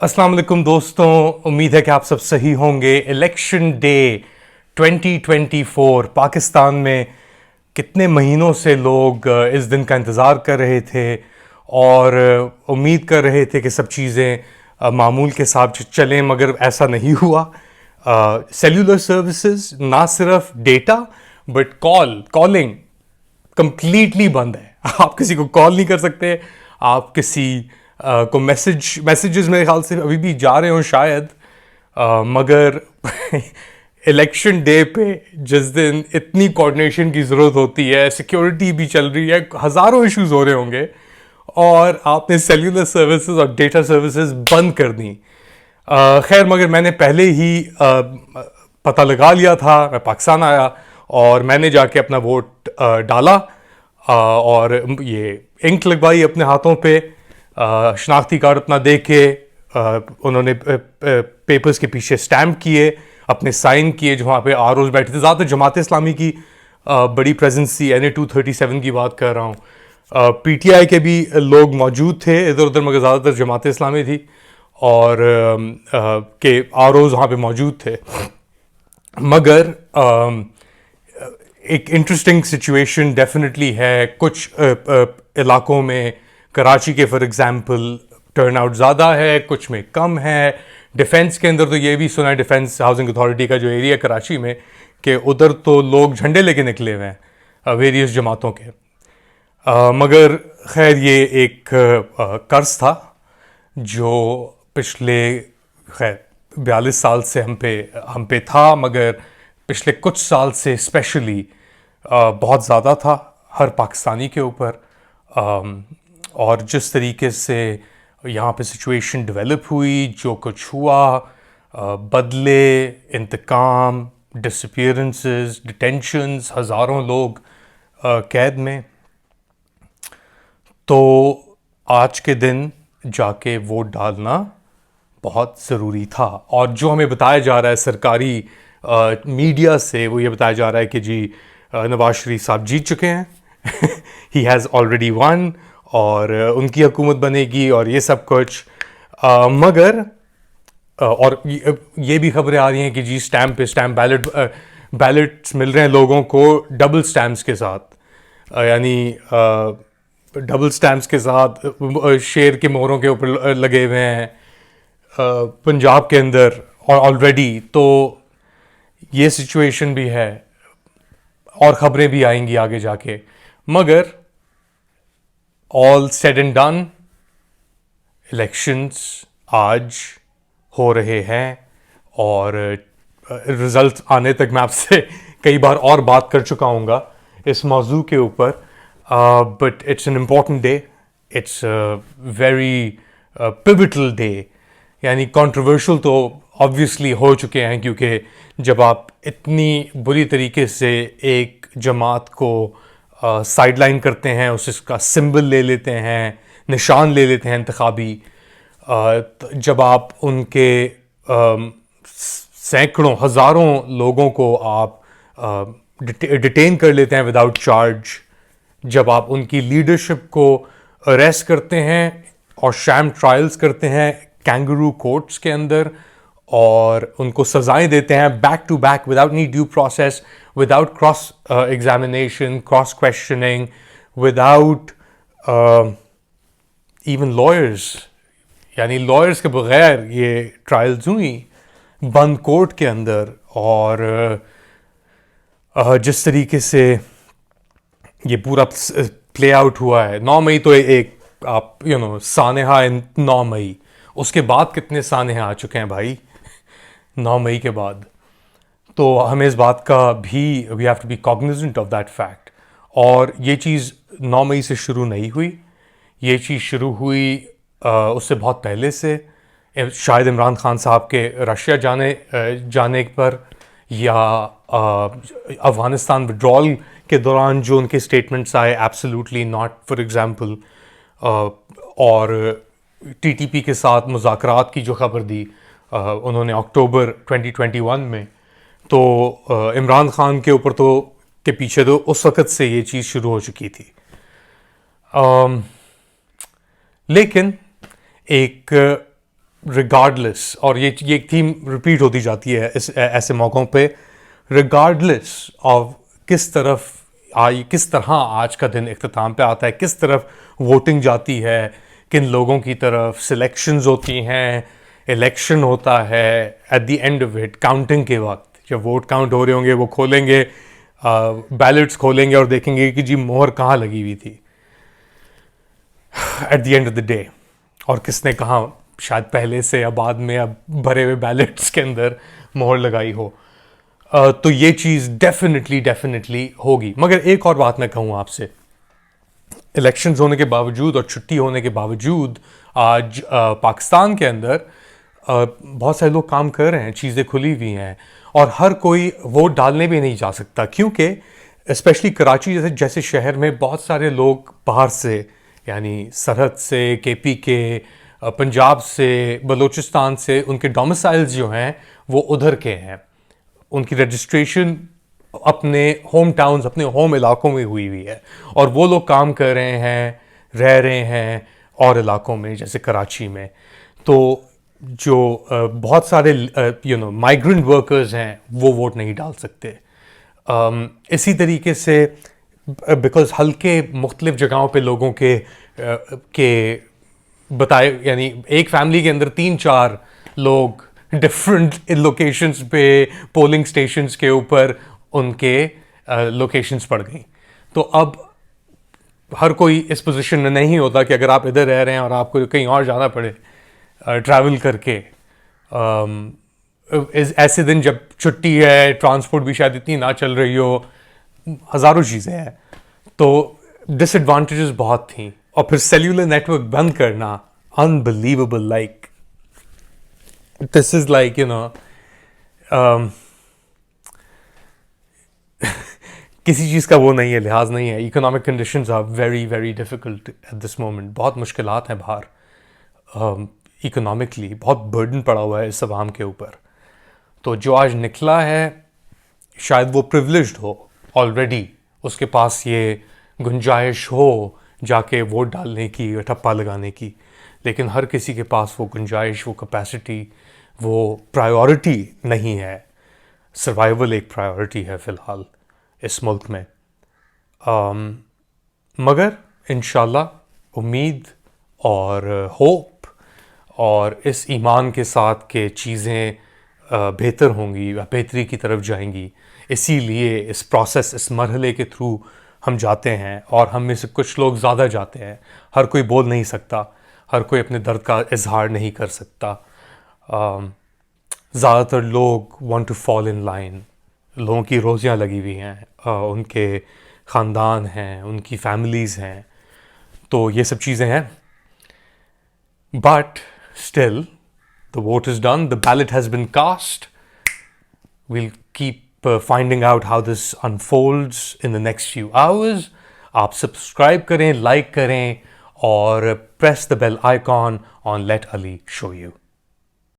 अस्सलाम वालेकुम दोस्तों, उम्मीद है कि आप सब सही होंगे। इलेक्शन डे 2024 पाकिस्तान में कितने महीनों से लोग इस दिन का इंतज़ार कर रहे थे और उम्मीद कर रहे थे कि सब चीज़ें मामूल के साथ चलें, मगर ऐसा नहीं हुआ। सेल्यूलर सर्विसेज, ना सिर्फ डेटा बट कॉलिंग कंप्लीटली बंद है। आप किसी को कॉल नहीं कर सकते। आप किसी को मैसेजेस मेरे ख्याल से अभी भी जा रहे हो शायद, मगर इलेक्शन डे पे जिस दिन इतनी कोऑर्डिनेशन की ज़रूरत होती है, सिक्योरिटी भी चल रही है, हज़ारों इश्यूज हो रहे होंगे और आपने सेल्यूलर सर्विसेज और डेटा सर्विसेज बंद कर दी। खैर, मगर मैंने पहले ही पता लगा लिया था। मैं पाकिस्तान आया और मैंने जाके अपना वोट डाला और ये इंक लगवाई अपने हाथों पे, शनाख्ती कार्ड अपना दे के उन्होंने पेपर्स के पीछे स्टैम्प किए, अपने साइन किए। जो वहाँ पे आर बैठे थे, ज़्यादातर जमात इस्लामी की बड़ी प्रेजेंस थी। NA 237 की बात कर रहा हूँ। PTI के भी लोग मौजूद थे इधर उधर, मगर ज़्यादातर जमात इस्लामी थी और के आर वहाँ पे मौजूद थे। मगर एक इंटरेस्टिंग सिचुएशन डेफिनेटली है। कुछ इलाकों में, कराची के फॉर एग्जांपल, टर्नआउट ज़्यादा है, कुछ में कम है। डिफेंस के अंदर तो ये भी सुना है, डिफेंस हाउसिंग अथॉरिटी का जो एरिया कराची में, कि उधर तो लोग झंडे लेके निकले हुए हैं वेरियस जमातों के। मगर खैर, ये एक कर्ज था जो पिछले खैर 42 साल से हम पे था, मगर पिछले कुछ साल से स्पेशली बहुत ज़्यादा था हर पाकिस्तानी के ऊपर। और जिस तरीके से यहाँ पे सिचुएशन डेवलप हुई, जो कुछ हुआ, बदले, इंतकाम, डिसअपीयरेंसेस, डिटेंशंस, हज़ारों लोग कैद में, तो आज के दिन जाके वोट डालना बहुत ज़रूरी था। और जो हमें बताया जा रहा है सरकारी मीडिया से, वो ये बताया जा रहा है कि जी नवाज शरीफ साहब जीत चुके हैं। ही हैज़ ऑलरेडी वन और उनकी हुकूमत बनेगी और ये सब कुछ। मगर और ये भी खबरें आ रही हैं कि जी स्टैम्प पे स्टैम्प बैलेट्स मिल रहे हैं लोगों को डबल स्टैम्प्स के साथ, यानी डबल स्टैम्प्स के साथ शेर के मोहरों के ऊपर लगे हुए हैं पंजाब के अंदर और ऑलरेडी। तो ये सिचुएशन भी है और ख़बरें भी आएंगी आगे जाके। मगर all said and done, elections आज हो रहे हैं और रिजल्ट आने तक मैं आपसे कई बार और बात कर चुका हूँगा इस मौजू के ऊपर। But it's an important day, it's very pivotal day. यानी कंट्रोवर्शियल तो ऑब्वियसली हो चुके हैं, क्योंकि जब आप इतनी बुरी तरीके से एक जमात को साइडलाइन करते हैं, उसका सिंबल ले लेते हैं, निशान ले लेते हैं इंतखाबी, जब आप उनके सैकड़ों हज़ारों लोगों को आप डिटेन कर लेते हैं विदाउट चार्ज, जब आप उनकी लीडरशिप को अरेस्ट करते हैं और शैम ट्रायल्स करते हैं कैंगरू कोर्ट्स के अंदर और उनको सजाएं देते हैं back to back without any due process, without cross examination, cross questioning, without even lawyers, यानी लॉयर्स के बगैर ये ट्रायल्स हुई बंद कोर्ट के अंदर। और जिस तरीके से ये पूरा प्ले आउट हुआ है, 9 मई तो एक आप सानेहा 9 मई, उसके बाद कितने सानेहा आ चुके हैं भाई 9 मई के बाद। तो हमें इस बात का भी we have to be cognizant of that fact. और ये चीज़ 9 मई से शुरू नहीं हुई, ये चीज़ शुरू हुई उससे बहुत पहले से। शायद इमरान खान साहब के रशिया जाने पर या अफ़गानिस्तान विड्रॉल के दौरान जो उनके स्टेटमेंट्स आए, एब्सोल्युटली नॉट, फॉर एग्जांपल। और TTP के साथ मुज़ाकरात की जो खबर दी उन्होंने अक्टूबर 2021 में, तो इमरान खान के ऊपर तो के पीछे तो उस वक़्त से ये चीज़ शुरू हो चुकी थी। लेकिन एक रिगार्डलेस, और ये थीम रिपीट होती जाती है ऐसे मौक़ों पे, रिगार्डलेस ऑफ किस तरह आज का दिन इख्तिताम पे आता है, किस तरफ वोटिंग जाती है, किन लोगों की तरफ, सिलेक्शंस होती हैं, इलेक्शन होता है, at the end of it counting के वक्त जब वोट काउंट हो रहे होंगे वो खोलेंगे, बैलेट्स खोलेंगे और देखेंगे कि जी मोहर कहाँ लगी हुई थी at the end of the day, और किसने कहाँ शायद पहले से या बाद में अब भरे हुए बैलेट्स के अंदर मोहर लगाई हो। तो ये चीज़ डेफिनेटली होगी। मगर एक और बात मैं कहूँ आपसे, इलेक्शंस होने के बावजूद और छुट्टी होने के बावजूद आज पाकिस्तान के अंदर बहुत सारे लोग काम कर रहे हैं, चीज़ें खुली हुई हैं, और हर कोई वोट डालने भी नहीं जा सकता, क्योंकि स्पेशली कराची जैसे शहर में बहुत सारे लोग बाहर से, यानी सरहद से, केपी के, पंजाब से, बलूचिस्तान से, उनके डोमिसाइल्स जो हैं वो उधर के हैं, उनकी रजिस्ट्रेशन अपने होम टाउन्स, अपने होम इलाकों में हुई है, और वो लोग काम कर रहे हैं, रह रहे हैं और इलाकों में जैसे कराची में। तो जो बहुत सारे माइग्रेंट वर्कर्स हैं वो वोट नहीं डाल सकते। इसी तरीके से बिकॉज हल्के मुख्तलिफ जगहों पे लोगों के बताए, यानी एक फैमिली के अंदर 3-4 लोग डिफरेंट लोकेशंस पे पोलिंग स्टेशंस के ऊपर उनके लोकेशंस पड़ गई। तो अब हर कोई इस पोजीशन में नहीं होता कि अगर आप इधर रह रहे हैं और आपको कहीं और जाना पड़े ट्रैवल करके। ऐसे दिन जब छुट्टी है, ट्रांसपोर्ट भी शायद इतनी ना चल रही हो, हज़ारों चीज़ें हैं, तो डिसएडवांटेजेस बहुत थी। और फिर सेल्यूलर नेटवर्क बंद करना, unbelievable, like this is like किसी चीज़ का वो नहीं है, लिहाज नहीं है। Economic conditions are very difficult at this moment. बहुत मुश्किलात हैं बाहर, इकोनॉमिकली बहुत बर्डन पड़ा हुआ है इस आवाम के ऊपर। तो जो आज निकला है शायद वो प्रिविलेज्ड हो ऑलरेडी, उसके पास ये गुंजाइश हो जाके वोट डालने की, ठप्पा लगाने की, लेकिन हर किसी के पास वो गुंजाइश, वो कैपेसिटी, वो प्रायोरिटी नहीं है। सर्वाइवल एक प्रायोरिटी है फ़िलहाल इस मुल्क में। मगर इंशाल्लाह उम्मीद और होप और इस ईमान के साथ कि चीज़ें बेहतर होंगी या बेहतरी की तरफ जाएंगी, इसीलिए इस प्रोसेस, इस मरहले के थ्रू हम जाते हैं। और हम में से कुछ लोग ज़्यादा जाते हैं, हर कोई बोल नहीं सकता, हर कोई अपने दर्द का इजहार नहीं कर सकता। ज़्यादातर लोग want to fall in line, लोगों की रोज़ियाँ लगी हुई हैं, उनके ख़ानदान हैं, उनकी फैमिलीज़ हैं, तो ये सब चीज़ें हैं। But still the vote is done, the ballot has been cast. We'll keep finding out how this unfolds in the next few hours. आप सब्सक्राइब करें, लाइक करें और press the bell icon on Let Ali Show You.